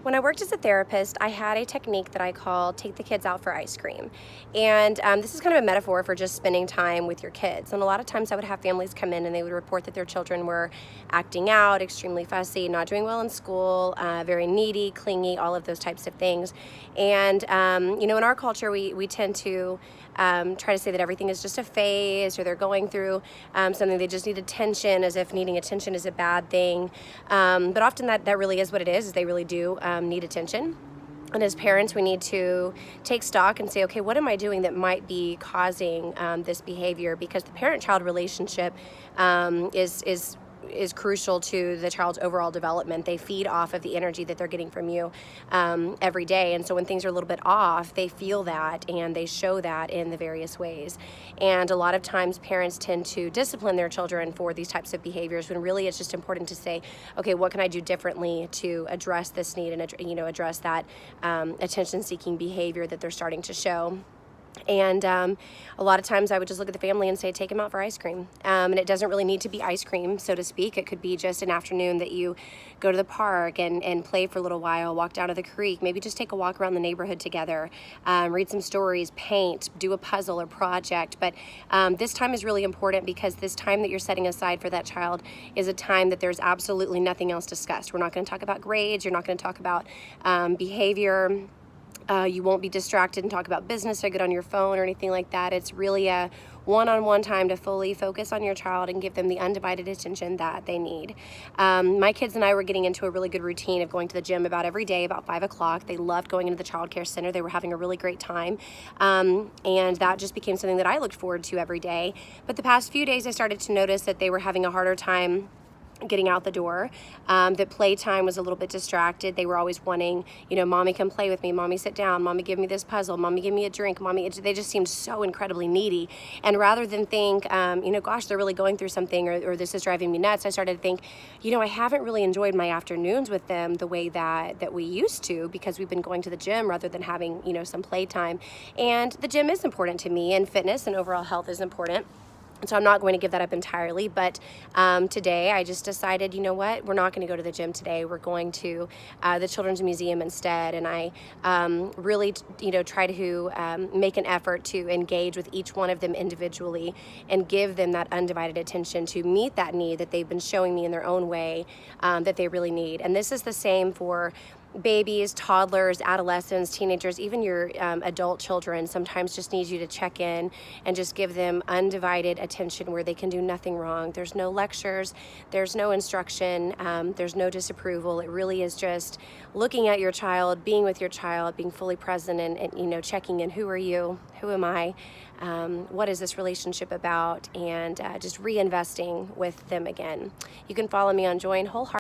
When I worked as a therapist, I had a technique that I call take the kids out for ice cream. And this is kind of a metaphor for just spending time with your kids. And a lot of times I would have families come in and they would report that their children were acting out, extremely fussy, not doing well in school, very needy, clingy, all of those types of things. And, in our culture, we tend to try to say that everything is just a phase, or they're going through something, they just need attention, as if needing attention is a bad thing. But often that really is what it is they really do need attention. And as parents, we need to take stock and say, okay, what am I doing that might be causing this behavior? Because the parent-child relationship is crucial to the child's overall development. They feed off of the energy that they're getting from you every day. And so when things are a little bit off, they feel that and they show that in the various ways. And a lot of times parents tend to discipline their children for these types of behaviors, when really it's just important to say, okay, what can I do differently to address this need and address that attention-seeking behavior that they're starting to show. And a lot of times I would just look at the family and say, take them out for ice cream. And it doesn't really need to be ice cream, so to speak. It could be just an afternoon that you go to the park and play for a little while, walk down to the creek, maybe just take a walk around the neighborhood together, read some stories, paint, do a puzzle or project. But this time is really important, because this time that you're setting aside for that child is a time that there's absolutely nothing else discussed. We're not going to talk about grades. You're not going to talk about behavior. You won't be distracted and talk about business or get on your phone or anything like that. It's really a one-on-one time to fully focus on your child and give them the undivided attention that they need. My kids and I were getting into a really good routine of going to the gym about every day, about 5 o'clock. They loved going into the child care center. They were having a really great time. And that just became something that I looked forward to every day. But the past few days, I started to notice that they were having a harder time getting out the door, that playtime was a little bit distracted. They were always wanting, mommy, come play with me, mommy, sit down, mommy, give me this puzzle, mommy, give me a drink, mommy. They just seemed so incredibly needy. And rather than think, gosh, they're really going through something, or this is driving me nuts, I started to think, I haven't really enjoyed my afternoons with them the way that we used to, because we've been going to the gym rather than having, some playtime. And the gym is important to me, and fitness and overall health is important. So I'm not going to give that up entirely, but today I just decided, we're not going to go to the gym today. We're going to the Children's Museum instead, and I really, try to make an effort to engage with each one of them individually and give them that undivided attention to meet that need that they've been showing me in their own way that they really need. And this is the same for babies, toddlers, adolescents, teenagers, even your adult children sometimes just need you to check in and just give them undivided attention where they can do nothing wrong. There's no lectures, there's no instruction, there's no disapproval. It really is just looking at your child, being with your child, being fully present, and checking in. Who are you? Who am I? What is this relationship about? And just reinvesting with them again. You can follow me on Join Wholehearted.